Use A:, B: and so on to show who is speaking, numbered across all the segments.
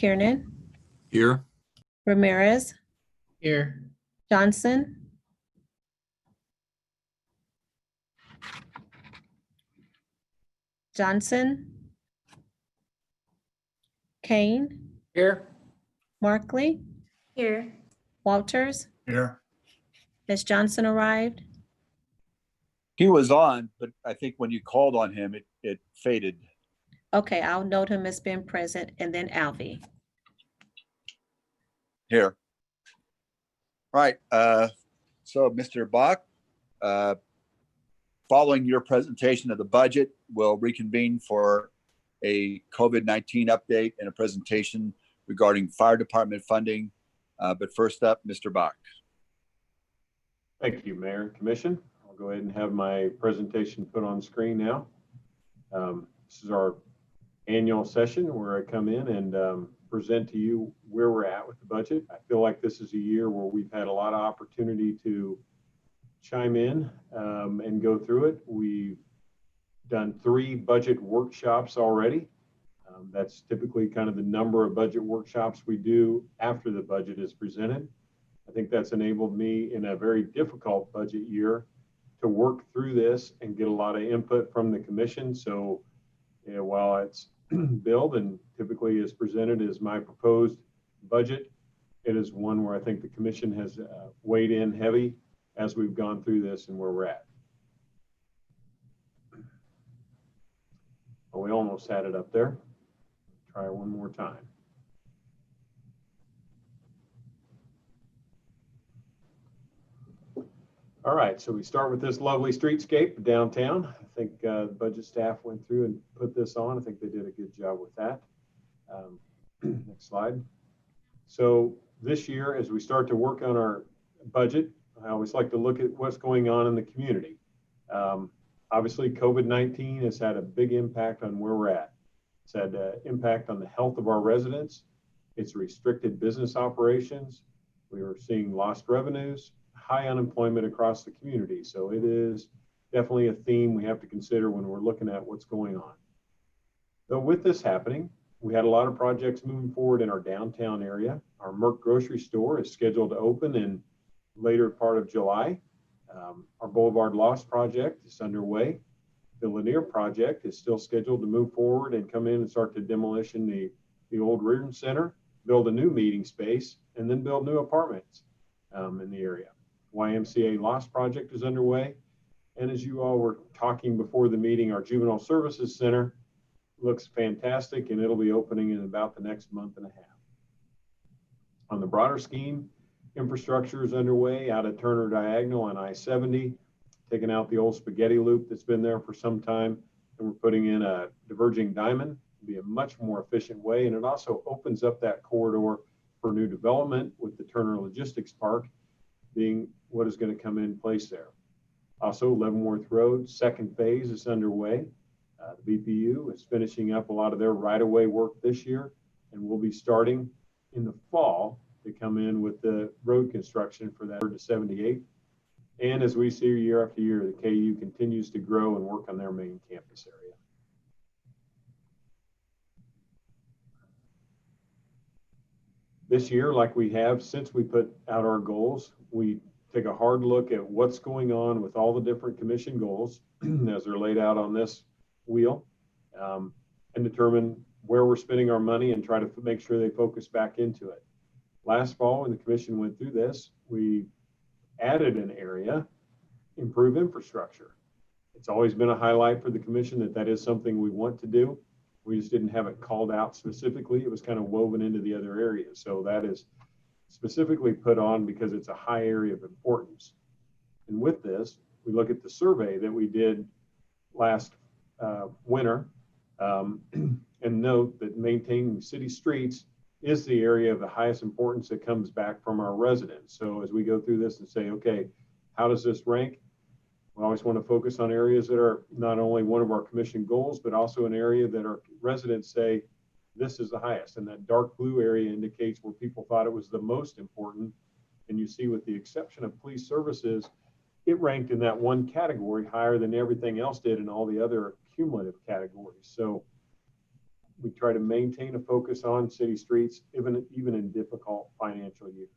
A: McKiernan,
B: Here.
A: Ramirez,
C: Here.
A: Johnson, Kane,
C: Here.
A: Markley,
D: Here.
A: Walters.
B: Here.
A: Has Johnson arrived?
E: He was on, but I think when you called on him, it faded.
A: Okay, I'll note him as being present, and then Alvy.
E: Here. Right. So Mr. Bach, following your presentation of the budget, we'll reconvene for a COVID-19 update and a presentation regarding fire department funding. But first up, Mr. Bach.
F: Thank you, Mayor and Commission. I'll go ahead and have my presentation put on screen now. This is our annual session where I come in and present to you where we're at with the budget. I feel like this is a year where we've had a lot of opportunity to chime in and go through it. We've done 3 budget workshops already. That's typically kind of the number of budget workshops we do after the budget is presented. I think that's enabled me in a very difficult budget year to work through this and get a lot of input from the commission. So while it's billed and typically is presented as my proposed budget, it is one where I think the commission has weighed in heavy as we've gone through this and where we're at. Well, we almost had it up there. Try one more time. All right, so we start with this lovely streetscape downtown. I think the budget staff went through and put this on. I think they did a good job with that. Next slide. So this year, as we start to work on our budget, I always like to look at what's going on in the community. Obviously, COVID-19 has had a big impact on where we're at. It's had an impact on the health of our residents. It's restricted business operations. We are seeing lost revenues, high unemployment across the community. So it is definitely a theme we have to consider when we're looking at what's going on. Though with this happening, we had a lot of projects moving forward in our downtown area. Our Merck grocery store is scheduled to open in later part of July. Our Boulevard Lost project is underway. The Lanier project is still scheduled to move forward and come in and start to demolition the old Reardon Center, build a new meeting space, and then build new apartments in the area. YMCA Lost project is underway. And as you all were talking before the meeting, our Juvenile Services Center looks fantastic, and it'll be opening in about the next month and a half. On the broader scheme, infrastructure is underway out at Turner Diagonal on I-70, taking out the old spaghetti loop that's been there for some time, and we're putting in a diverging diamond. It'll be a much more efficient way, and it also opens up that corridor for new development with the Turner Logistics Park being what is going to come in place there. Also, Leavenworth Road, second phase is underway. The BPU is finishing up a lot of their right-of-way work this year, and we'll be starting in the fall to come in with the road construction for that to 78. And as we see year after year, the KU continues to grow and work on their main campus area. This year, like we have since we put out our goals, we take a hard look at what's going on with all the different commission goals as they're laid out on this wheel, and determine where we're spending our money and try to make sure they focus back into it. Last fall, when the commission went through this, we added an area, improve infrastructure. It's always been a highlight for the commission that is something we want to do. We just didn't have it called out specifically. It was kind of woven into the other areas. So that is specifically put on because it's a high area of importance. And with this, we look at the survey that we did last winter and note that maintaining city streets is the area of the highest importance that comes back from our residents. So as we go through this and say, okay, how does this rank? We always want to focus on areas that are not only one of our commission goals, but also an area that our residents say, this is the highest. And that dark blue area indicates where people thought it was the most important. And you see, with the exception of police services, it ranked in that one category higher than everything else did in all the other cumulative categories. So we try to maintain a focus on city streets, even in difficult financial years.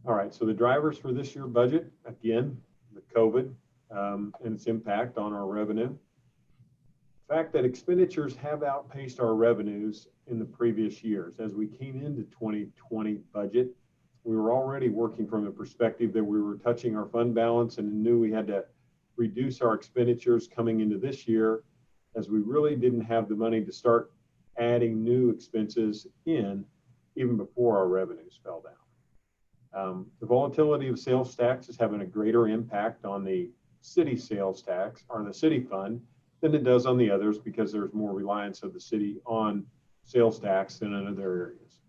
F: All right, so the drivers for this year's budget, again, the COVID and its impact on our revenue. The fact that expenditures have outpaced our revenues in the previous years. As we came into 2020 budget, we were already working from the perspective that we were touching our fund balance and knew we had to reduce our expenditures coming into this year, as we really didn't have the money to start adding new expenses in even before our revenues fell down. The volatility of sales tax is having a greater impact on the city sales tax or the city fund than it does on the others, because there's more reliance of the city on sales tax than in other areas.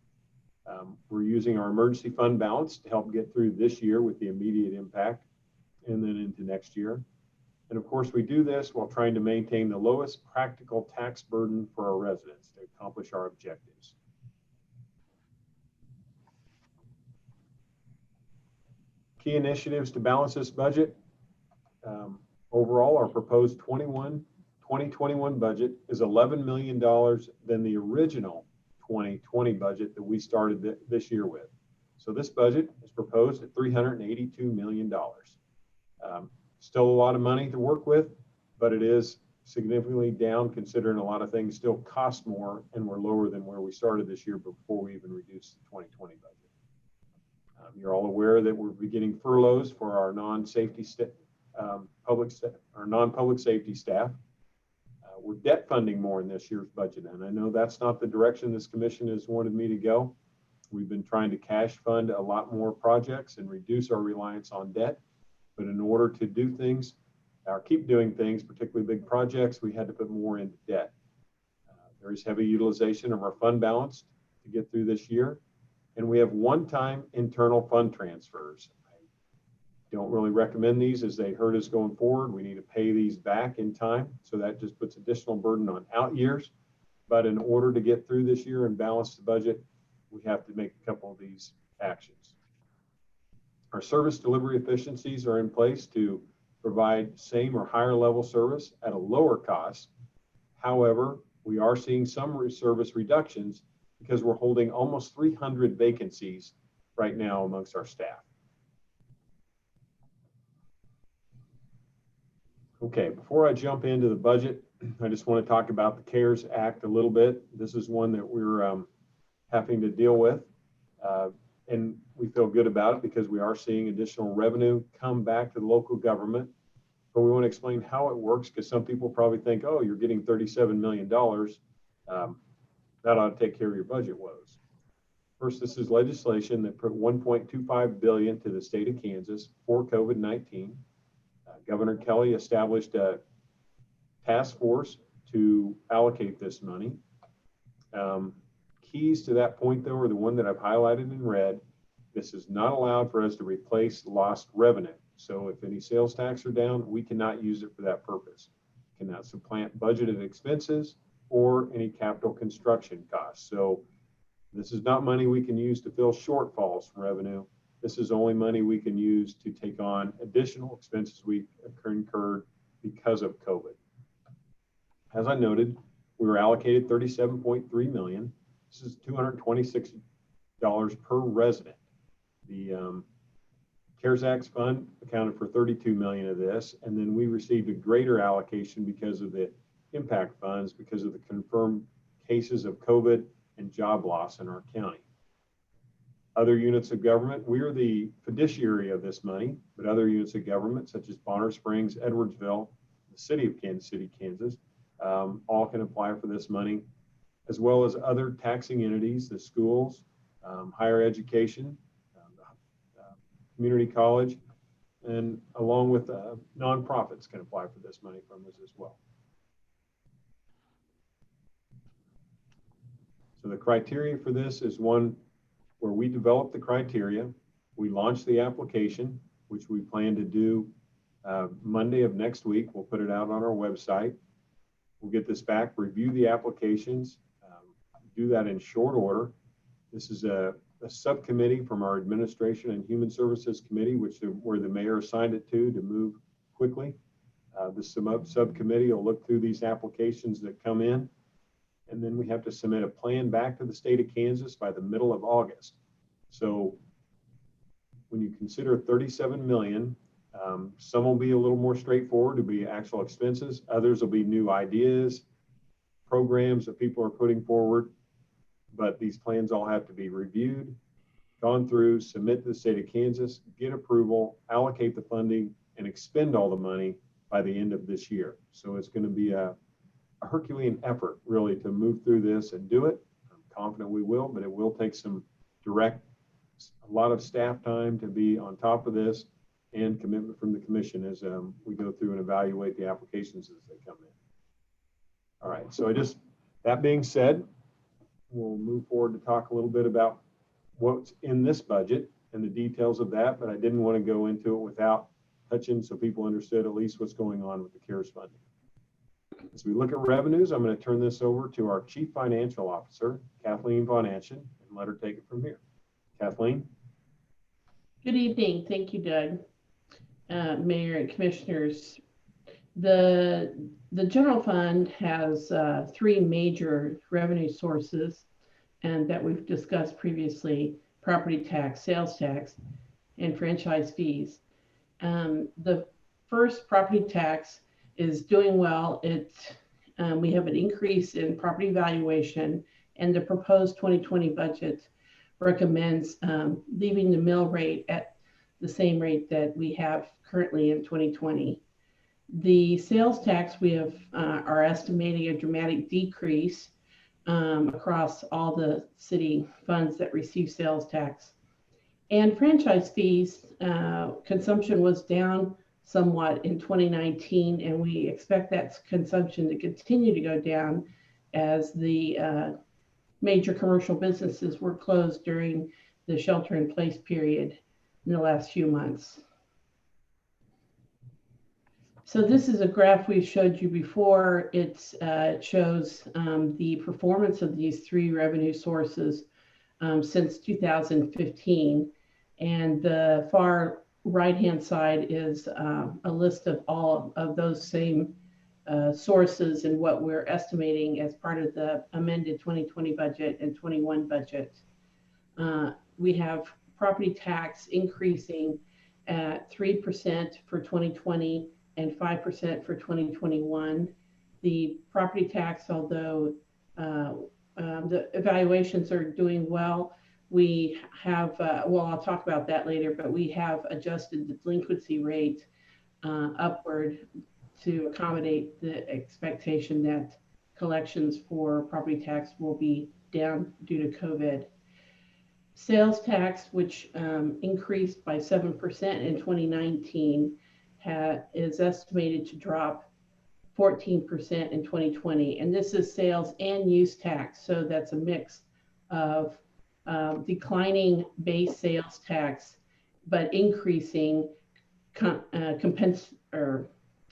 F: We're using our emergency fund balance to help get through this year with the immediate impact and then into next year. And of course, we do this while trying to maintain the lowest practical tax burden for our residents to accomplish our objectives. Key initiatives to balance this budget. Overall, our proposed 2021 budget is $11 million than the original 2020 budget that we started this year with. So this budget is proposed at $382 million. Still a lot of money to work with, but it is significantly down considering a lot of things still cost more and we're lower than where we started this year before we even reduced the 2020 budget. You're all aware that we're beginning furloughs for our non-public safety staff. We're debt funding more in this year's budget, and I know that's not the direction this commission has wanted me to go. We've been trying to cash fund a lot more projects and reduce our reliance on debt. But in order to do things, or keep doing things, particularly big projects, we had to put more into debt. There is heavy utilization of our fund balance to get through this year. And we have one-time internal fund transfers. I don't really recommend these as they hurt us going forward. We need to pay these back in time. So that just puts additional burden on out years. But in order to get through this year and balance the budget, we have to make a couple of these actions. Our service delivery efficiencies are in place to provide same or higher level service at a lower cost. However, we are seeing some service reductions because we're holding almost 300 vacancies right now amongst our staff. Okay, before I jump into the budget, I just want to talk about the CARES Act a little bit. This is one that we're having to deal with. And we feel good about it because we are seeing additional revenue come back to the local government. But we want to explain how it works, because some people probably think, oh, you're getting $37 million. That ought to take care of your budget woes. First, this is legislation that put $1.25 billion to the state of Kansas for COVID-19. Governor Kelly established a task force to allocate this money. Keys to that point, though, are the one that I've highlighted in red. This is not allowed for us to replace lost revenue. So if any sales tax are down, we cannot use it for that purpose. Cannot supplant budgeted expenses or any capital construction costs. So this is not money we can use to fill shortfalls from revenue. This is only money we can use to take on additional expenses we incurred because of COVID. As I noted, we were allocated $37.3 million. This is $226 per resident. The CARES Act fund accounted for $32 million of this, and then we received a greater allocation because of the impact funds, because of the confirmed cases of COVID and job loss in our county. Other units of government, we are the fiduciary of this money, but other units of government, such as Bonner Springs, Edwardsville, the city of Kansas City, Kansas, all can apply for this money, as well as other taxing entities, the schools, higher education, community college, and along with nonprofits can apply for this money from us as well. So the criteria for this is one where we develop the criteria, we launch the application, which we plan to do Monday of next week. We'll put it out on our website. We'll get this back, review the applications, do that in short order. This is a subcommittee from our Administration and Human Services Committee, where the mayor assigned it to move quickly. The subcommittee will look through these applications that come in, and then we have to submit a plan back to the state of Kansas by the middle of August. So when you consider 37 million, some will be a little more straightforward to be actual expenses. Others will be new ideas, programs that people are putting forward. But these plans all have to be reviewed, gone through, submit to the state of Kansas, get approval, allocate the funding, and expend all the money by the end of this year. So it's going to be a Herculean effort, really, to move through this and do it. I'm confident we will, but it will take a lot of staff time to be on top of this, and commitment from the commission as we go through and evaluate the applications as they come in. All right, so that being said, we'll move forward to talk a little bit about what's in this budget and the details of that, but I didn't want to go into it without touching so people understood at least what's going on with the CARES funding. As we look at revenues, I'm going to turn this over to our Chief Financial Officer, Kathleen Von Anschen, and let her take it from here. Kathleen?
B: Good evening. Thank you, Doug. Mayor and Commissioners. The general fund has three major revenue sources, and that we've discussed previously: property tax, sales tax, and franchise fees. The first, property tax, is doing well. We have an increase in property valuation, and the proposed 2020 budget recommends leaving the mill rate at the same rate that we have currently in 2020. The sales tax, we are estimating a dramatic decrease across all the city funds that receive sales tax. And franchise fees, consumption was down somewhat in 2019, and we expect that consumption to continue to go down as the major commercial businesses were closed during the shelter-in-place period in the last few months. So this is a graph we've showed you before. It shows the performance of these three revenue sources since 2015. And the far right-hand side is a list of all of those same sources and what we're estimating as part of the amended 2020 budget and 21 budget. We have property tax increasing at 3% for 2020 and 5% for 2021. The property tax, although the evaluations are doing well, we have, well, I'll talk about that later, but we have adjusted the delinquency rate upward to accommodate the expectation that collections for property tax will be down due to COVID. Sales tax, which increased by 7% in 2019, is estimated to drop 14% in 2020. And this is sales and use tax. So that's a mix of declining base sales tax, but increasing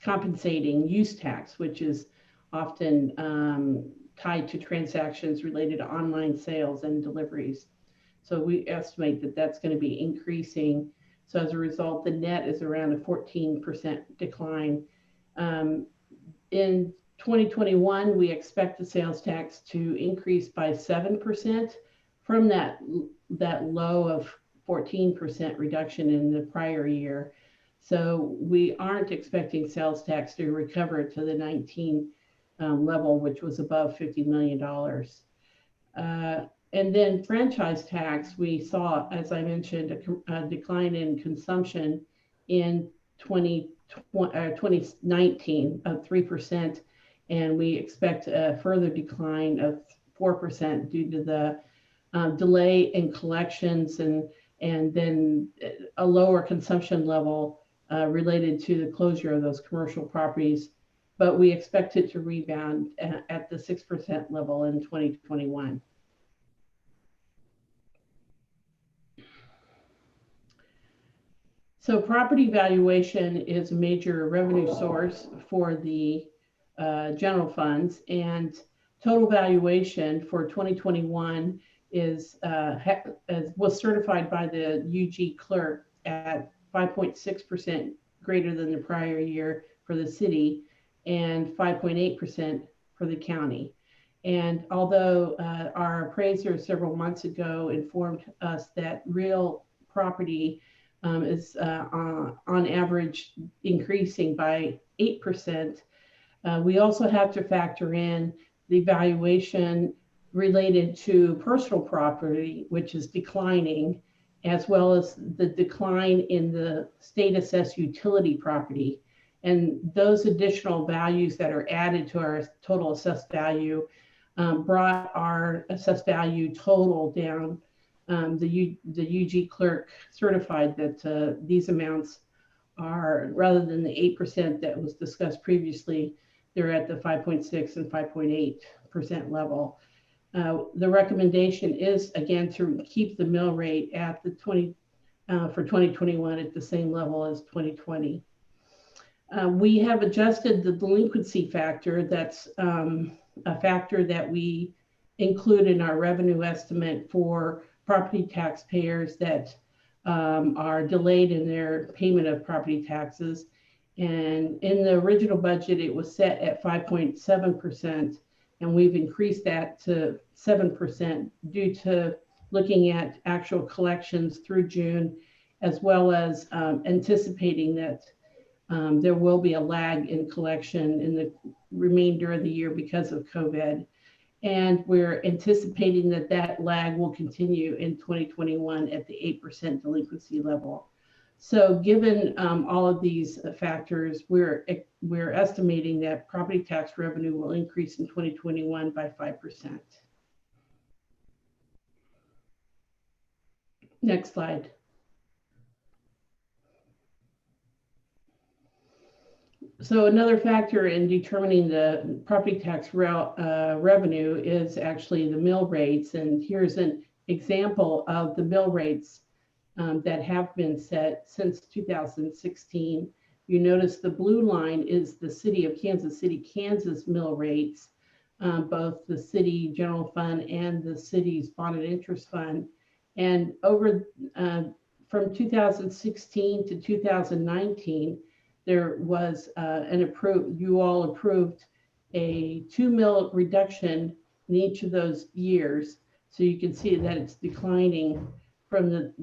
B: compensating use tax, which is often tied to transactions related to online sales and deliveries. So we estimate that that's going to be increasing. So as a result, the net is around a 14% decline. In 2021, we expect the sales tax to increase by 7% from that low of 14% reduction in the prior year. So we aren't expecting sales tax to recover to the 19 level, which was above $50 million. And then franchise tax, we saw, as I mentioned, a decline in consumption in 2019 of 3%, and we expect a further decline of 4% due to the delay in collections and then a lower consumption level related to the closure of those commercial properties. But we expect it to rebound at the 6% level in 2021. So property valuation is a major revenue source for the general funds, and total valuation for 2021 was certified by the UG clerk at 5.6% greater than the prior year for the city and 5.8% for the county. And although our appraiser several months ago informed us that real property is on average increasing by 8%, we also have to factor in the valuation related to personal property, which is declining, as well as the decline in the state assessed utility property. And those additional values that are added to our total assessed value brought our assessed value total down. The UG clerk certified that these amounts are, rather than the 8% that was discussed previously, they're at the 5.6 and 5.8% level. The recommendation is, again, to keep the mill rate at the for 2021 at the same level as 2020. We have adjusted the delinquency factor. That's a factor that we include in our revenue estimate for property taxpayers that are delayed in their payment of property taxes. And in the original budget, it was set at 5.7%, and we've increased that to 7% due to looking at actual collections through June, as well as anticipating that there will be a lag in collection in the remainder of the year because of COVID. And we're anticipating that that lag will continue in 2021 at the 8% delinquency level. So given all of these factors, we're estimating that property tax revenue will increase in 2021 by 5%. Next slide. So another factor in determining the property tax revenue is actually the mill rates. And here's an example of the mill rates that have been set since 2016. You notice the blue line is the city of Kansas City, Kansas mill rates, both the city general fund and the city's bond and interest fund. And over from 2016 to 2019, there was you all approved a 2 mil reduction in each of those years. So you can see that it's declining from the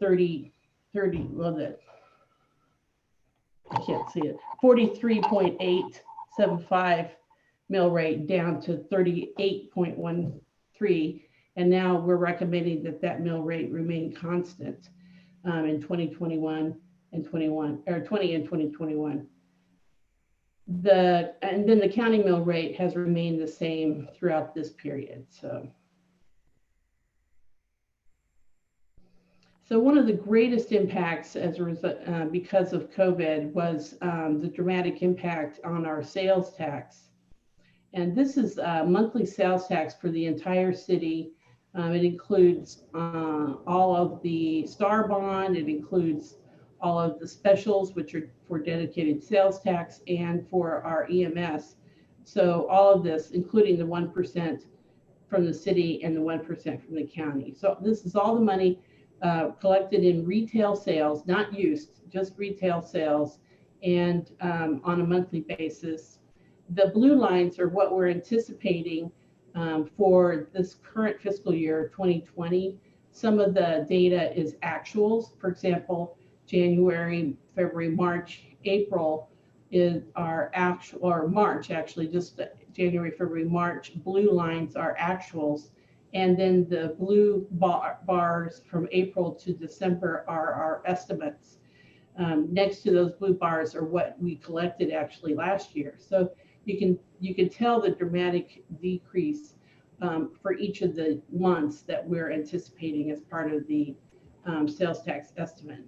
B: 43.875 mill rate down to 38.13. And now we're recommending that that mill rate remain constant in 2021 and 20 and 2021. And then the county mill rate has remained the same throughout this period. So one of the greatest impacts as a result, because of COVID, was the dramatic impact on our sales tax. And this is monthly sales tax for the entire city. It includes all of the STAR bond. It includes all of the specials, which are for dedicated sales tax and for our EMS. So all of this, including the 1% from the city and the 1% from the county. So this is all the money collected in retail sales, not used, just retail sales, and on a monthly basis. The blue lines are what we're anticipating for this current fiscal year, 2020. Some of the data is actuals. For example, January, February, March, April is our actual, or March actually, just January, February, March, blue lines are actuals. And then the blue bars from April to December are our estimates. Next to those blue bars are what we collected actually last year. So you can tell the dramatic decrease for each of the months that we're anticipating as part of the sales tax estimate.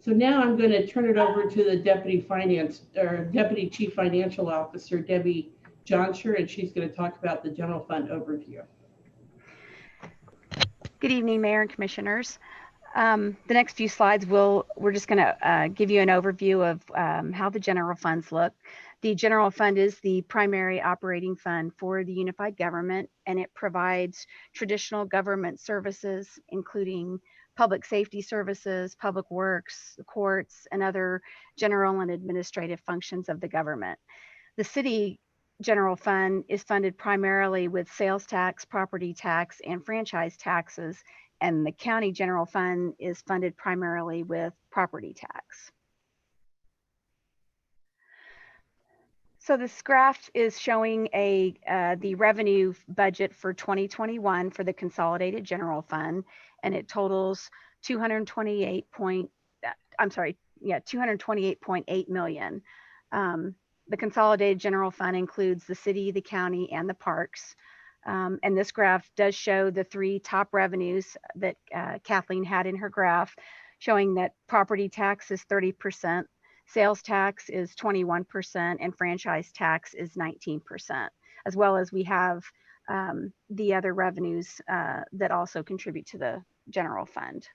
B: So now I'm going to turn it over to the Deputy Chief Financial Officer, Debbie Johnsher, and she's going to talk about the general fund overview.
C: Good evening, Mayor and Commissioners. The next few slides, we're just going to give you an overview of how the general funds look. The general fund is the primary operating fund for the unified government, and it provides traditional government services, including public safety services, public works, the courts, and other general and administrative functions of the government. The city general fund is funded primarily with sales tax, property tax, and franchise taxes, and the county general fund is funded primarily with property tax. So this graph is showing the revenue budget for 2021 for the consolidated general fund, and it totals 228.8 million. The consolidated general fund includes the city, the county, and the parks. And this graph does show the three top revenues that Kathleen had in her graph, showing that property tax is 30%. Sales tax is 21% and franchise tax is 19%, as well as we have the other revenues that also contribute to the general fund.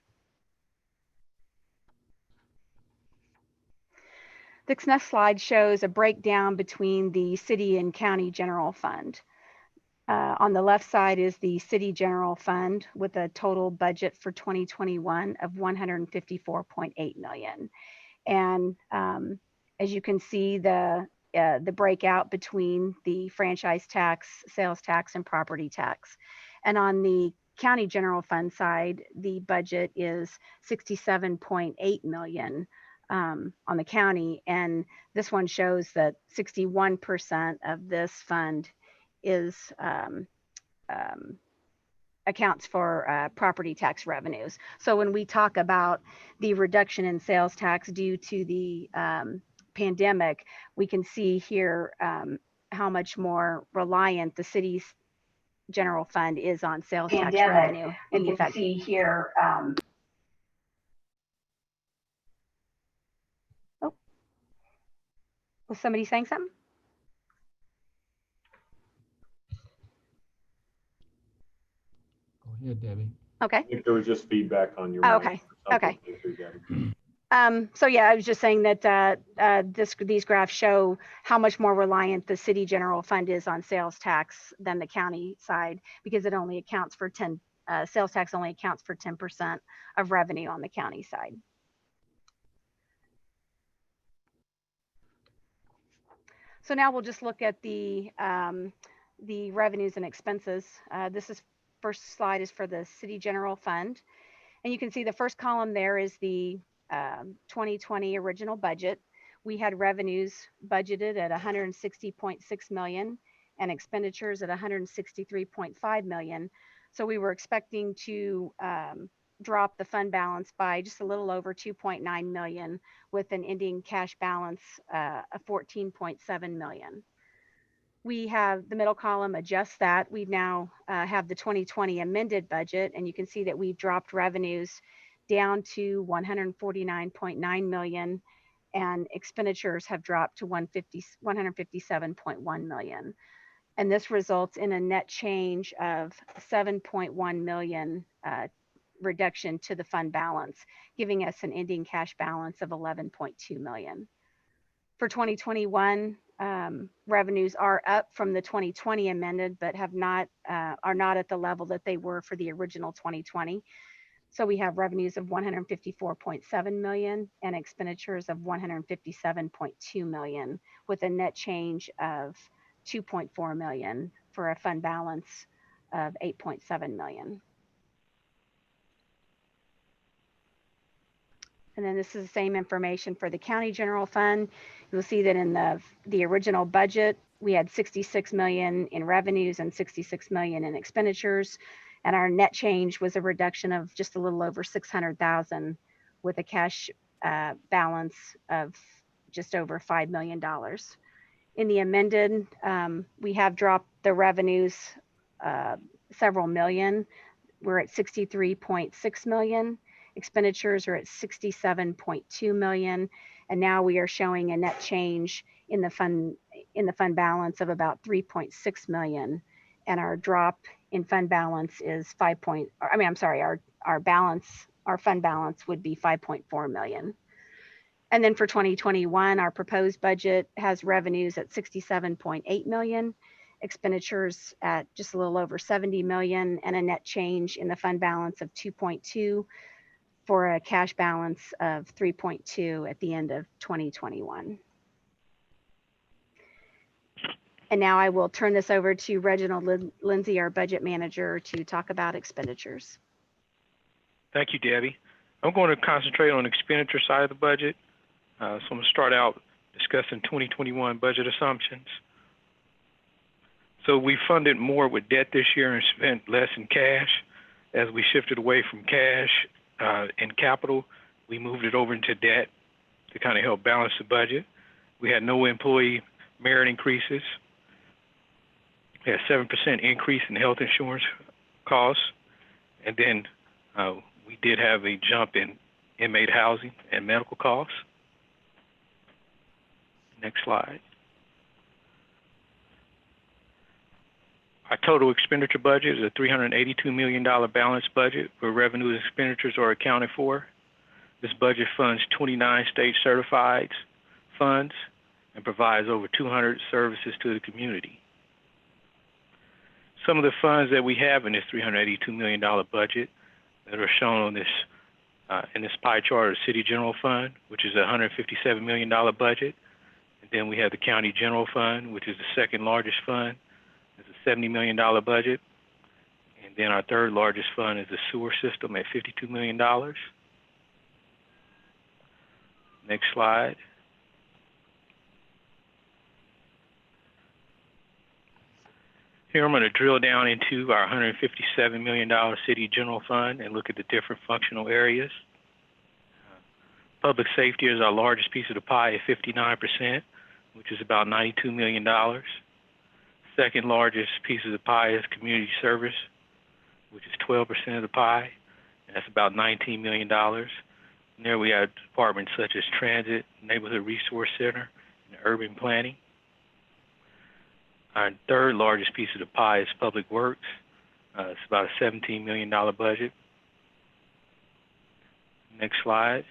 C: This next slide shows a breakdown between the city and county general fund. On the left side is the city general fund with a total budget for 2021 of 154.8 million. And as you can see, the breakout between the franchise tax, sales tax, and property tax. And on the county general fund side, the budget is 67.8 million on the county. And this one shows that 61% of this fund is accounts for property tax revenues. So when we talk about the reduction in sales tax due to the pandemic, we can see here how much more reliant the city's general fund is on sales tax revenue. And you can see here. Oh, was somebody saying something?
D: Go ahead, Debbie.
C: Okay.
F: I think there was just feedback on your
C: Oh,
F: mic
C: okay.
F: or something.
C: Okay. So yeah, I was just saying that these graphs show how much more reliant the city general fund is on sales tax than the county side, because it only accounts for sales tax only accounts for 10% of revenue on the county side. So now we'll just look at the revenues and expenses. First slide is for the city general fund, and you can see the first column there is the 2020 original budget. We had revenues budgeted at 160.6 million and expenditures at 163.5 million. So we were expecting to drop the fund balance by just a little over 2.9 million with an ending cash balance of 14.7 million. We have the middle column adjusts that. We now have the 2020 amended budget, and you can see that we've dropped revenues down to 149.9 million, and expenditures have dropped to 157.1 million. And this results in a net change of 7.1 million reduction to the fund balance, giving us an ending cash balance of 11.2 million. For 2021, revenues are up from the 2020 amended, but are not at the level that they were for the original 2020. So we have revenues of 154.7 million and expenditures of 157.2 million, with a net change of 2.4 million for a fund balance of 8.7 million. And then this is the same information for the county general fund. You'll see that in the original budget, we had 66 million in revenues and 66 million in expenditures. And our net change was a reduction of just a little over 600,000 with a cash balance of just over $5 million. In the amended, we have dropped the revenues several million. We're at 63.6 million. Expenditures are at 67.2 million. And now we are showing a net change in the fund balance of about 3.6 million. And our drop in fund balance is our fund balance would be 5.4 million. And then for 2021, our proposed budget has revenues at 67.8 million, expenditures at just a little over 70 million, and a net change in the fund balance of 2.2. for a cash balance of 3.2 at the end of 2021. And now I will turn this over to Reginald Lindsay, our budget manager, to talk about expenditures.
G: Thank you, Debbie. I'm going to concentrate on the expenditure side of the budget. So I'm going to start out discussing 2021 budget assumptions. So we funded more with debt this year and spent less in cash. As we shifted away from cash and capital, we moved it over into debt to kind of help balance the budget. We had no employee merit increases. We had a 7% increase in health insurance costs. And then we did have a jump in inmate housing and medical costs. Next slide. Our total expenditure budget is a $382 million balanced budget where revenue and expenditures are accounted for. This budget funds 29 state certified funds and provides over 200 services to the community. Some of the funds that we have in this $382 million budget that are shown on this in this pie chart are the City General Fund, which is a $157 million budget. And then we have the County General Fund, which is the second largest fund. It's a $70 million budget. And then our third largest fund is the sewer system at $52 million. Next slide. Here I'm going to drill down into our $157 million City General Fund and look at the different functional areas. Public safety is our largest piece of the pie at 59%, which is about $92 million. Second largest piece of the pie is community service, which is 12% of the pie, and that's about $19 million. And there we have departments such as transit, neighborhood resource center, and urban planning. Our third largest piece of the pie is public works. It's about a $17 million budget. Next slide.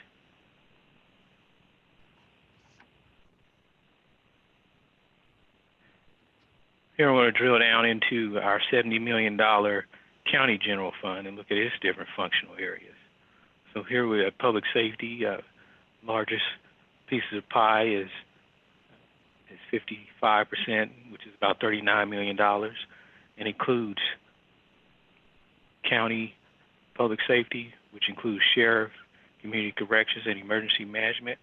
G: Here I'm going to drill down into our $70 million County General Fund and look at its different functional areas. So here we have public safety. Largest piece of the pie is 55%, which is about $39 million, and includes county public safety, which includes sheriff, community corrections, and emergency management.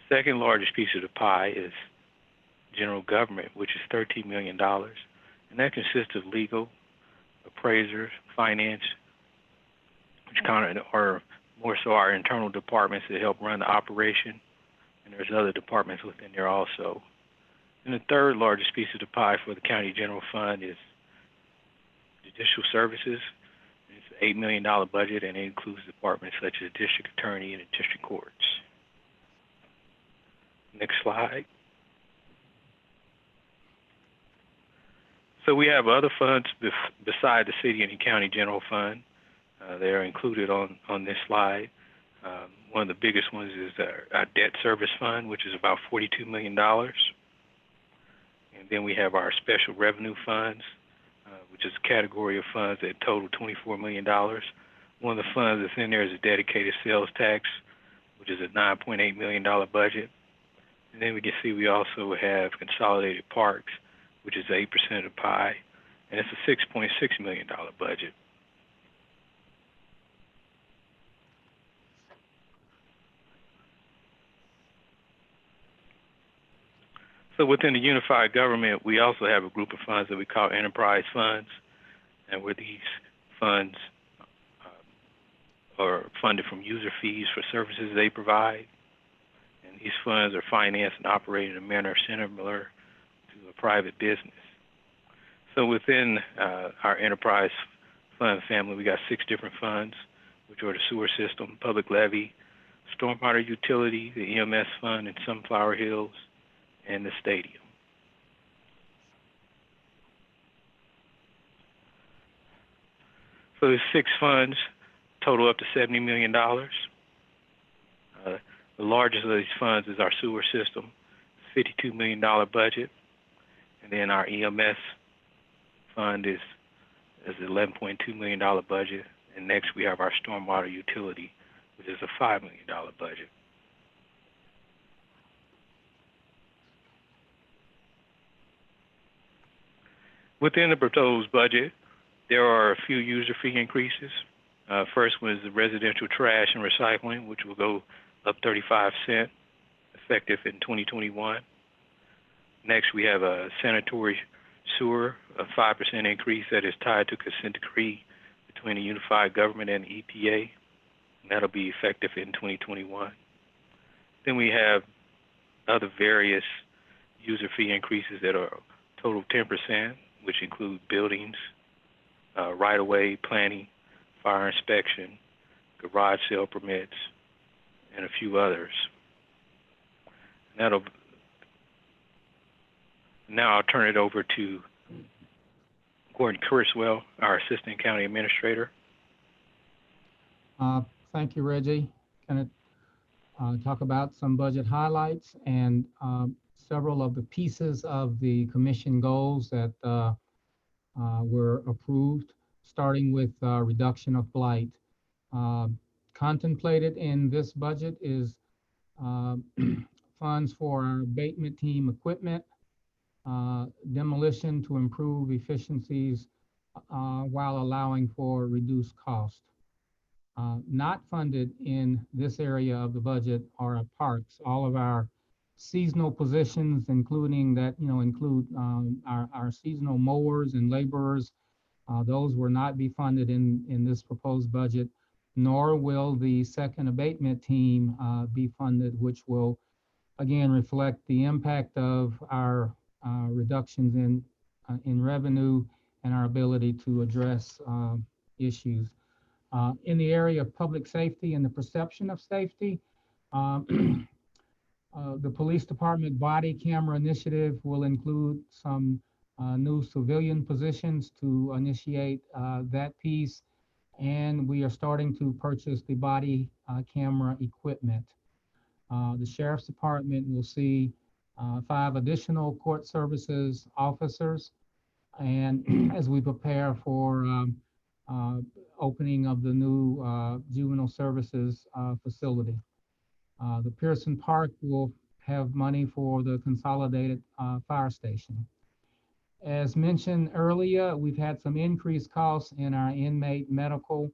G: Second largest piece of the pie is general government, which is $13 million, and that consists of legal, appraisers, finance, which kind of are more so our internal departments that help run the operation. And there's other departments within there also. And the third largest piece of the pie for the County General Fund is judicial services. It's an $8 million budget, and it includes departments such as the district attorney and the district courts. Next slide. So we have other funds beside the city and the county general fund. They are included on this slide. One of the biggest ones is our debt service fund, which is about $42 million. And then we have our special revenue funds, which is a category of funds that total $24 million. One of the funds that's in there is a dedicated sales tax, which is a $9.8 million budget. And then we can see we also have consolidated parks, which is 8% of the pie, and it's a $6.6 million budget. So within the unified government, we also have a group of funds that we call enterprise funds, and where these funds are funded from user fees for services they provide. And these funds are financed and operated in a manner similar to a private business. So within our enterprise fund family, we got 6 different funds, which are the sewer system, public levy, stormwater utility, the EMS fund in Sunflower Hills, and the stadium. So the 6 funds total up to $70 million. The largest of these funds is our sewer system, $52 million budget. And then our EMS fund is an $11.2 million budget. And next, we have our stormwater utility, which is a $5 million budget. Within the proposed budget, there are a few user fee increases. First one is the residential trash and recycling, which will go up 35 cents, effective in 2021. Next, we have a sanitary sewer, a 5% increase that is tied to consent decree between the unified government and the EPA. And that'll be effective in 2021. Then we have other various user fee increases that are total 10%, which include buildings, right-of-way planning, fire inspection, garage sale permits, and a few others. Now I'll turn it over to Gordon Kurzweil, our Assistant County Administrator.
D: Thank you, Reggie. Going to talk about some budget highlights and several of the pieces of the commission goals that were approved, starting with reduction of blight. Contemplated in this budget is funds for our abatement team equipment, demolition to improve efficiencies while allowing for reduced cost. Not funded in this area of the budget are our parks. All of our seasonal positions, including that, include our seasonal mowers and laborers. Those will not be funded in this proposed budget, nor will the second abatement team be funded, which will again reflect the impact of our reductions in revenue and our ability to address issues. In the area of public safety and the perception of safety, the police department body camera initiative will include some new civilian positions to initiate that piece. And we are starting to purchase the body camera equipment. The Sheriff's Department will see 5 additional court services officers. And as we prepare for opening of the new juvenile services facility. The Pearson Park will have money for the consolidated fire station. As mentioned earlier, we've had some increased costs in our inmate medical,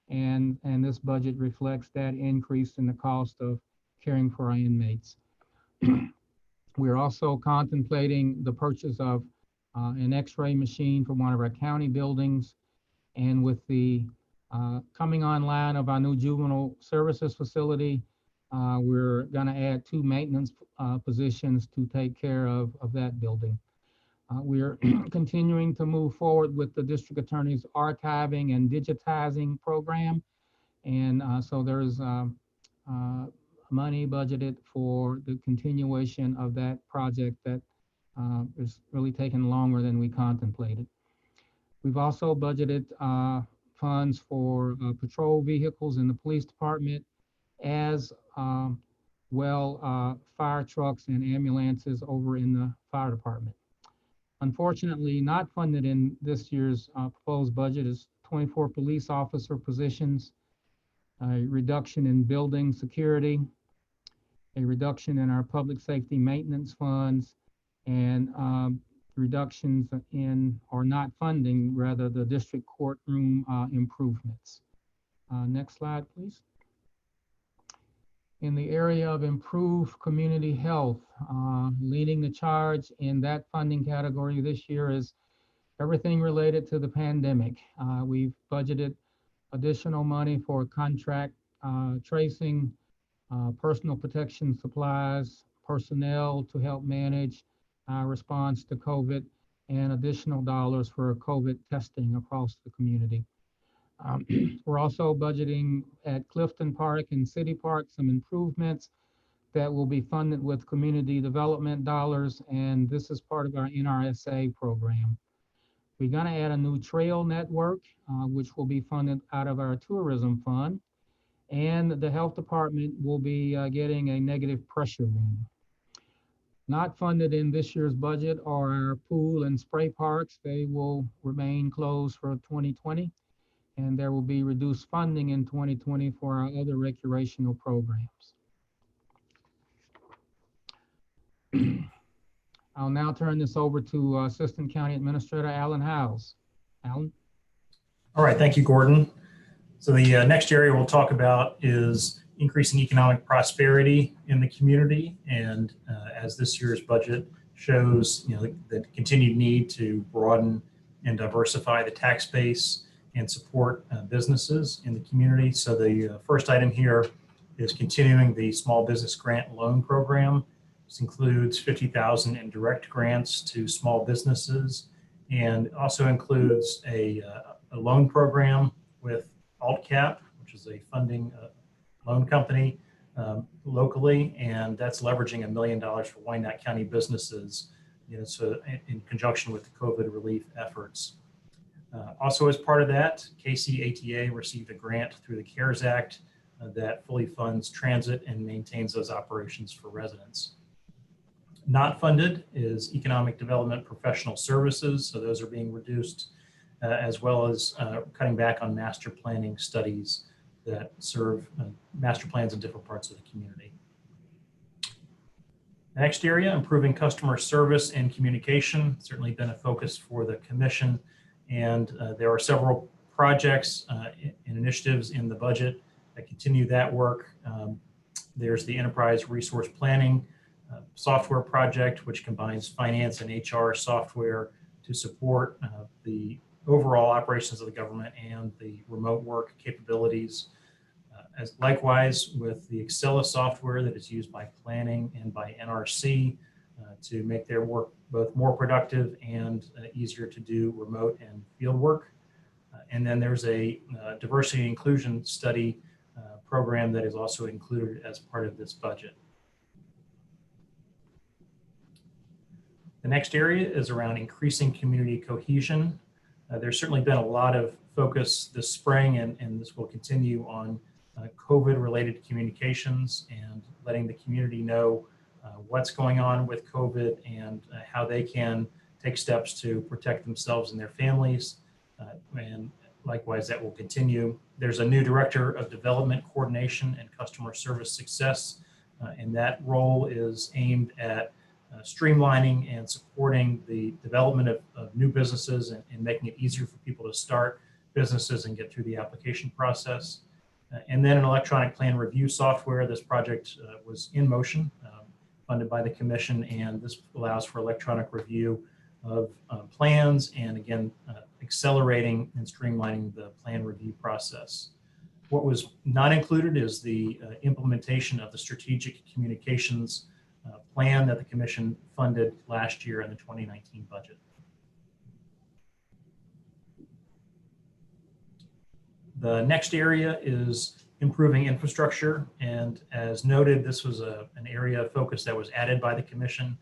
D: and this budget reflects that increase in the cost of caring for our inmates. We're also contemplating the purchase of an X-ray machine for one of our county buildings, and with the coming online of our new juvenile services facility, we're going to add 2 maintenance positions to take care of that building. We're continuing to move forward with the district attorney's archiving and digitizing program. And so there's money budgeted for the continuation of that project that is really taking longer than we contemplated. We've also budgeted funds for patrol vehicles in the police department, as well fire trucks and ambulances over in the fire department. Unfortunately, not funded in this year's proposed budget is 24 police officer positions, a reduction in building security, a reduction in our public safety maintenance funds, and reductions in, or not funding, rather, the district courtroom improvements. Next slide, please. In the area of improved community health, leading the charge in that funding category this year is everything related to the pandemic. We've budgeted additional money for contract tracing, personal protection supplies, personnel to help manage response to COVID, and additional dollars for COVID testing across the community. We're also budgeting at Clifton Park and City Park some improvements that will be funded with community development dollars, and this is part of our NRSA program. We're going to add a new trail network, which will be funded out of our tourism fund, and the health department will be getting a negative pressure room. Not funded in this year's budget are our pool and spray parks. They will remain closed for 2020. and there will be reduced funding in 2020 for our other recreational programs. I'll now turn this over to Assistant County Administrator Alan Howes. Alan?
H: All right, thank you, Gordon. So the next area we'll talk about is increasing economic prosperity in the community. And as this year's budget shows, the continued need to broaden and diversify the tax base and support businesses in the community. So the first item here is continuing the small business grant loan program. This includes $50,000 in direct grants to small businesses, and also includes a loan program with AltCap, which is a funding loan company locally, and that's leveraging $1 million for Wyandotte County businesses, so in conjunction with the COVID relief efforts. Also, as part of that, KCATA received a grant through the CARES Act that fully funds transit and maintains those operations for residents. Not funded is economic development professional services, so those are being reduced, as well as cutting back on master planning studies that serve master plans in different parts of the community. The next area, improving customer service and communication, certainly been a focus for the commission, and there are several projects and initiatives in the budget that continue that work. There's the enterprise resource planning software project, which combines finance and HR software to support the overall operations of the government and the remote work capabilities. As likewise with the Excella software that is used by planning and by NRC to make their work both more productive and easier to do remote and field work. And then there's a diversity and inclusion study program that is also included as part of this budget. The next area is around increasing community cohesion. There's certainly been a lot of focus this spring, and this will continue on COVID-related communications and letting the community know what's going on with COVID and how they can take steps to protect themselves and their families. And likewise, that will continue. There's a new Director of Development Coordination and Customer Service Success, and that role is aimed at streamlining and supporting the development of new businesses and making it easier for people to start businesses and get through the application process. And then an electronic plan review software. This project was in motion, funded by the commission, and this allows for electronic review of plans and again, accelerating and streamlining the plan review process. What was not included is the implementation of the strategic communications plan that the commission funded last year in the 2019 budget. The next area is improving infrastructure, and as noted, this was an area of focus that was added by the commission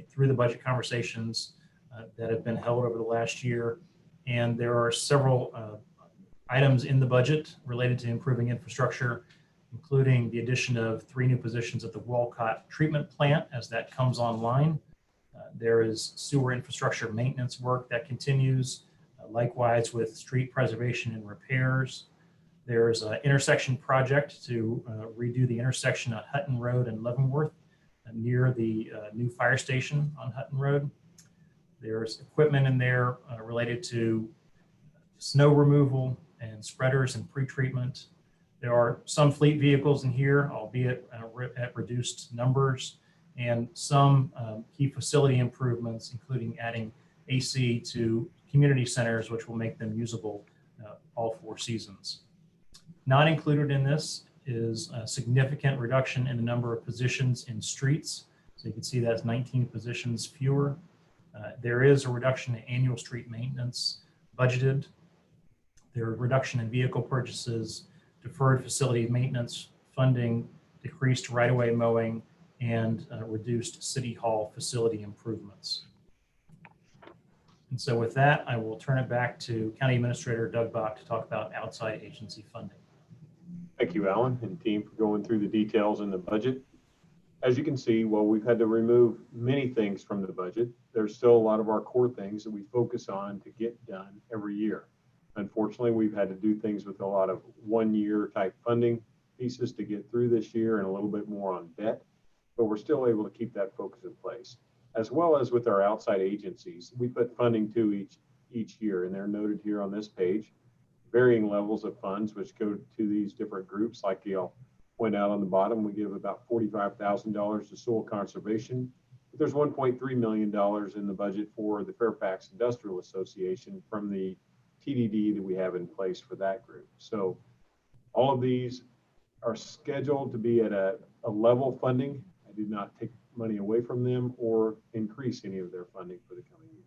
H: through the budget conversations that have been held over the last year. And there are several items in the budget related to improving infrastructure, including the addition of 3 new positions at the Walcott treatment plant as that comes online. There is sewer infrastructure maintenance work that continues, likewise with street preservation and repairs. There's an intersection project to redo the intersection on Hutton Road and Leavenworth near the new fire station on Hutton Road. There's equipment in there related to snow removal and spreaders and pre-treatment. There are some fleet vehicles in here, albeit at reduced numbers, and some key facility improvements, including adding AC to community centers, which will make them usable all 4 seasons. Not included in this is a significant reduction in the number of positions in streets. So you can see that's 19 positions fewer. There is a reduction in annual street maintenance budgeted. There are reduction in vehicle purchases, deferred facility maintenance funding, decreased right-of-way mowing, and reduced city hall facility improvements. And so with that, I will turn it back to County Administrator Doug Bach to talk about outside agency funding.
F: Thank you, Alan and team, for going through the details in the budget. As you can see, while we've had to remove many things from the budget, there's still a lot of our core things that we focus on to get done every year. Unfortunately, we've had to do things with a lot of one-year type funding pieces to get through this year and a little bit more on debt, but we're still able to keep that focus in place, as well as with our outside agencies. We put funding to each year, and they're noted here on this page. Varying levels of funds which go to these different groups. Like you'll point out on the bottom, we give about $45,000 to soil conservation. But there's $1.3 million in the budget for the Fairfax Industrial Association from the TDD that we have in place for that group. So all of these are scheduled to be at a level funding. I did not take money away from them or increase any of their funding for the coming year.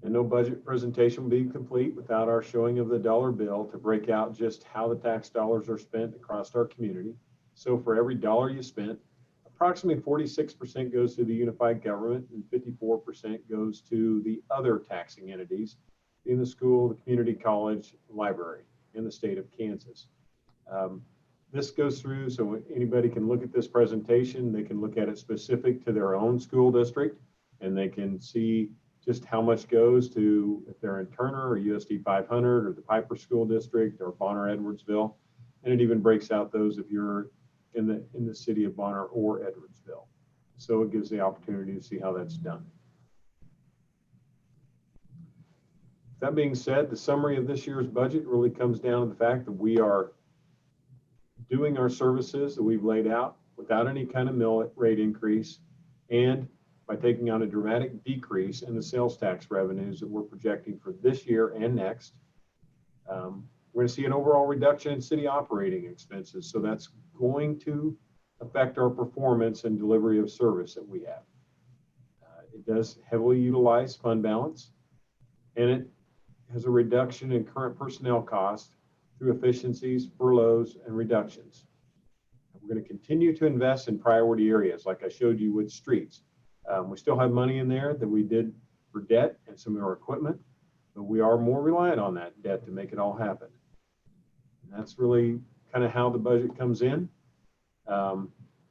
F: And no budget presentation will be complete without our showing of the dollar bill to break out just how the tax dollars are spent across our community. So for every dollar you spent, approximately 46% goes to the unified government and 54% goes to the other taxing entities in the school, the community college, library in the state of Kansas. This goes through so anybody can look at this presentation. They can look at it specific to their own school district, and they can see just how much goes to, if they're in Turner or USD 500 or the Piper School District or Bonner Edwardsville. And it even breaks out those if you're in the city of Bonner or Edwardsville. So it gives the opportunity to see how that's done. That being said, the summary of this year's budget really comes down to the fact that we are doing our services that we've laid out without any kind of mill rate increase, and by taking on a dramatic decrease in the sales tax revenues that we're projecting for this year and next. We're going to see an overall reduction in city operating expenses. So that's going to affect our performance and delivery of service that we have. It does heavily utilize fund balance, and it has a reduction in current personnel costs through efficiencies, furloughs, and reductions. We're going to continue to invest in priority areas like I showed you with streets. We still have money in there that we did for debt and some of our equipment, but we are more reliant on that debt to make it all happen. And that's really kind of how the budget comes in. I'll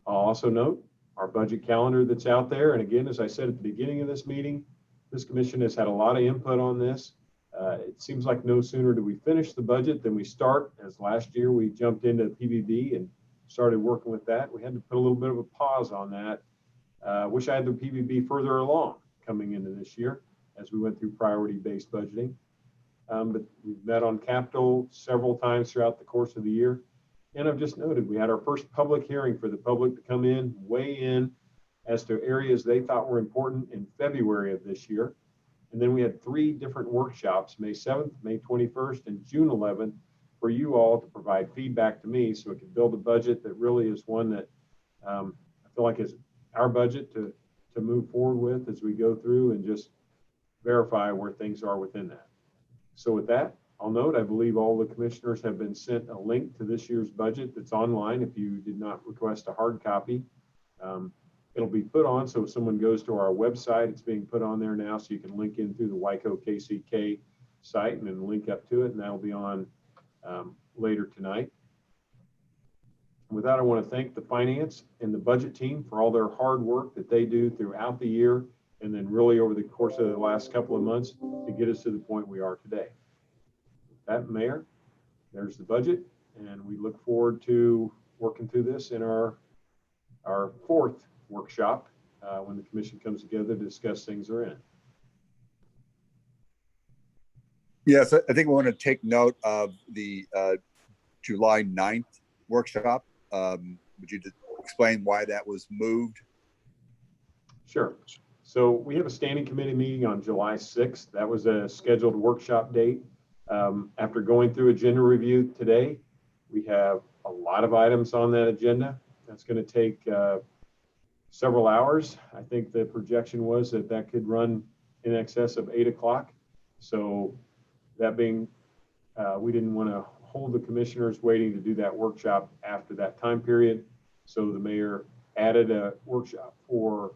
F: also note our budget calendar that's out there. And again, as I said at the beginning of this meeting, this commission has had a lot of input on this. It seems like no sooner do we finish the budget than we start. As last year, we jumped into PBB and started working with that. We had to put a little bit of a pause on that. Wish I had the PBB further along coming into this year as we went through priority-based budgeting. But we've met on capital several times throughout the course of the year. And I've just noted we had our first public hearing for the public to come in, weigh in as to areas they thought were important in February of this year. And then we had 3 different workshops, May 7th, May 21st, and June 11th, for you all to provide feedback to me so we can build a budget that really is one that I feel like is our budget to move forward with as we go through and just verify where things are within that. So with that, I'll note, I believe all the commissioners have been sent a link to this year's budget that's online. If you did not request a hard copy, it'll be put on. So if someone goes to our website, it's being put on there now. So you can link in through the WICO KCK site and then link up to it. And that'll be on later tonight. With that, I want to thank the finance and the budget team for all their hard work that they do throughout the year and then really over the course of the last couple of months to get us to the point we are today. With that, Mayor, there's the budget, and we look forward to working through this in our 4th workshop when the commission comes together to discuss things they're in.
E: Yes, I think we want to take note of the July 9th workshop. Would you just explain why that was moved?
F: Sure. So we have a standing committee meeting on July 6th. That was a scheduled workshop date. After going through agenda review today, we have a lot of items on that agenda. That's going to take several hours. I think the projection was that that could run in excess of 8 o'clock. So that being, we didn't want to hold the commissioners waiting to do that workshop after that time period. So the mayor added a workshop for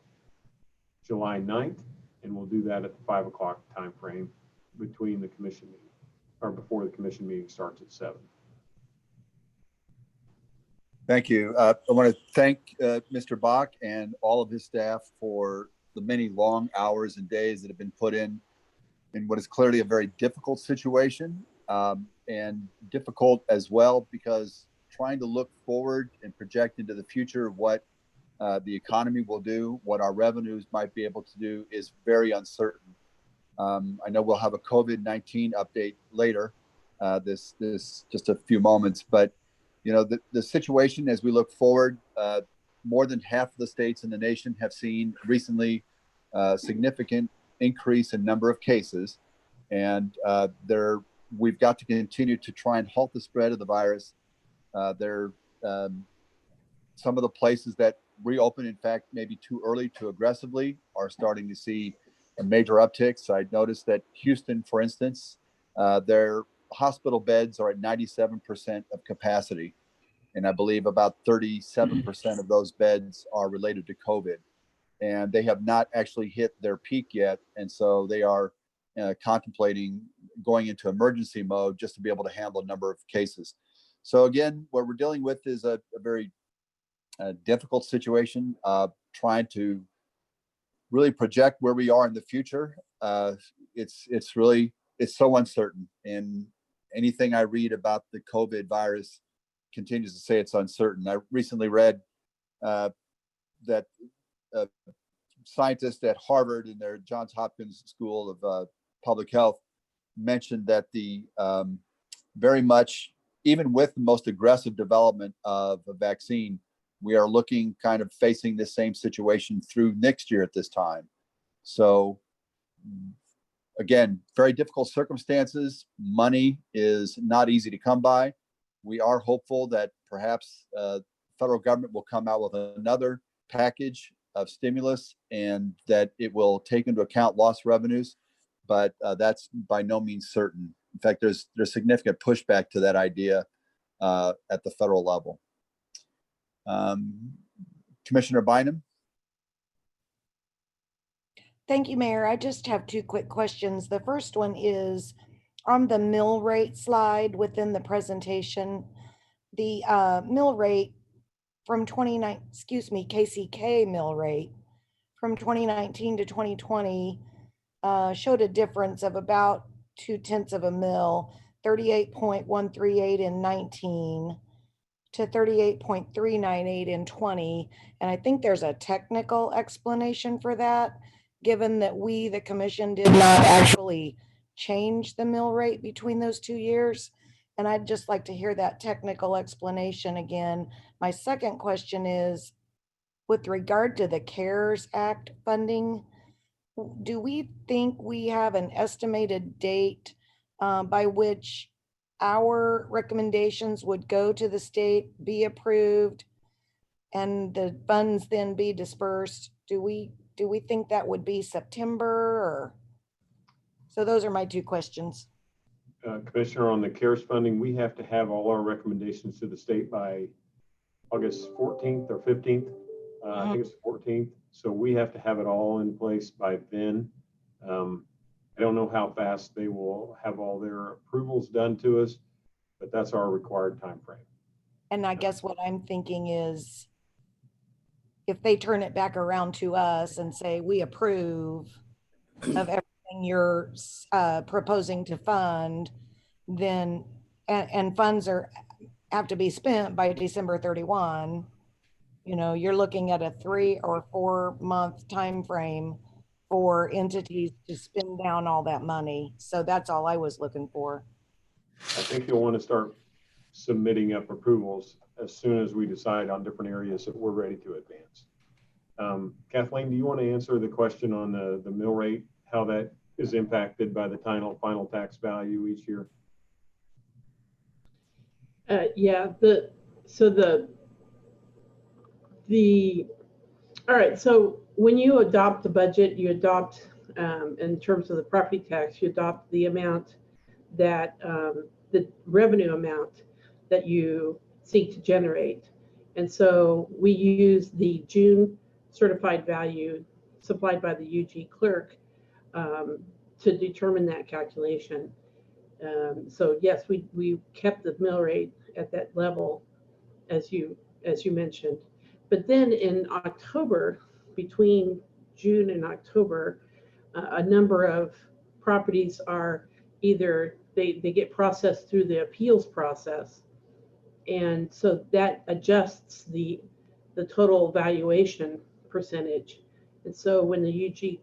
F: July 9th, and we'll do that at the 5 o'clock time frame between the commission meeting, or before the commission meeting starts at 7.
E: Thank you. I want to thank Mr. Bach and all of his staff for the many long hours and days that have been put in what is clearly a very difficult situation, and difficult as well because trying to look forward and project into the future of what the economy will do, what our revenues might be able to do is very uncertain. I know we'll have a COVID-19 update later, this just a few moments, but you know, the situation as we look forward, more than half of the states in the nation have seen recently significant increase in number of cases, and we've got to continue to try and halt the spread of the virus. Some of the places that reopen, in fact, maybe too early, too aggressively, are starting to see a major uptick. So I noticed that Houston, for instance, their hospital beds are at 97% of capacity. And I believe about 37% of those beds are related to COVID. And they have not actually hit their peak yet. And so they are contemplating going into emergency mode just to be able to handle a number of cases. So again, what we're dealing with is a very difficult situation, trying to really project where we are in the future. It's so uncertain, and anything I read about the COVID virus continues to say it's uncertain. I recently read that scientists at Harvard in their Johns Hopkins School of Public Health mentioned that the very much, even with the most aggressive development of a vaccine, we are looking kind of facing the same situation through next year at this time. So again, very difficult circumstances. Money is not easy to come by. We are hopeful that perhaps the federal government will come out with another package of stimulus and that it will take into account lost revenues, but that's by no means certain. In fact, there's significant pushback to that idea at the federal level. Commissioner Bynum?
I: Thank you, Mayor. I just have two quick questions. The first one is on the mill rate slide within the presentation. The mill rate from KCK mill rate from 2019 to 2020 showed a difference of about 0.2 of a mil, 38.138 in 19 to 38.398 in 20. And I think there's a technical explanation for that, given that we, the commission, did not actually change the mill rate between those 2 years. And I'd just like to hear that technical explanation again. My second question is, with regard to the CARES Act funding, do we think we have an estimated date by which our recommendations would go to the state, be approved, and the funds then be dispersed? Do we think that would be September? Or so those are my two questions.
F: Commissioner, on the CARES funding, we have to have all our recommendations to the state by August 14th or 15th. I think it's 14th. So we have to have it all in place by then. I don't know how fast they will have all their approvals done to us, but that's our required time frame.
I: And I guess what I'm thinking is, if they turn it back around to us and say, we approve of everything you're proposing to fund, then, and funds have to be spent by December 31, you know, you're looking at a 3 or 4 month time frame for entities to spend down all that money. So that's all I was looking for.
F: I think you'll want to start submitting up approvals as soon as we decide on different areas that we're ready to advance. Kathleen, do you want to answer the question on the mill rate, how that is impacted by the final tax value each year?
B: Yeah, all right, so when you adopt the budget, you adopt, in terms of the property tax, you adopt the amount that, the revenue amount that you seek to generate. And so we use the June certified value supplied by the UG clerk to determine that calculation. So yes, we kept the mill rate at that level, as you mentioned. But then in October, between June and October, a number of properties are either they get processed through the appeals process, and so that adjusts the total valuation percentage. And so when the UG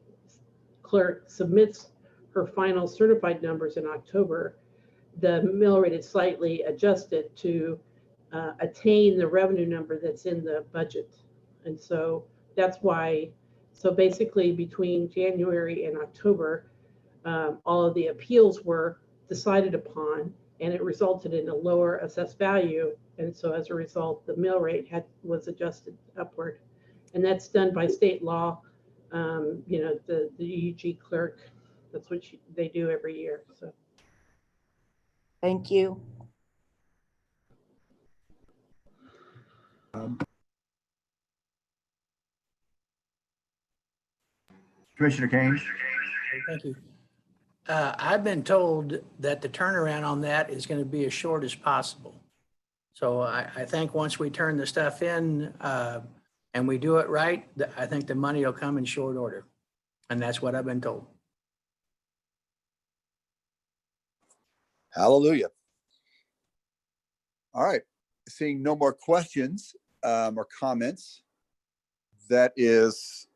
B: clerk submits her final certified numbers in October, the mill rate is slightly adjusted to attain the revenue number that's in the budget. And so that's why, so basically between January and October, all of the appeals were decided upon, and it resulted in a lower assessed value. And so as a result, the mill rate was adjusted upward. And that's done by state law. You know, the UG clerk, that's what they do every year. So.
I: Thank you.
E: Commissioner Kane?
J: Thank you. I've been told that the turnaround on that is going to be as short as possible. So I think once we turn the stuff in and we do it right, I think the money will come in short order. And that's what I've been told.
E: Hallelujah. All right. Seeing no more questions or comments, that is,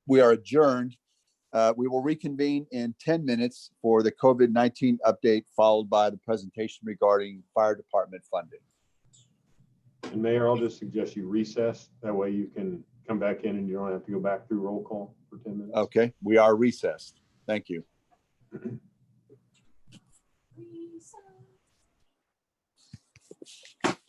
E: we are adjourned. We will reconvene in 10 minutes for the COVID-19 update, followed by the presentation regarding fire department funding.
F: And Mayor, I'll just suggest you recess. That way you can come back in and you don't have to go back through roll call for 10 minutes.
E: Okay, we are recessed. Thank you.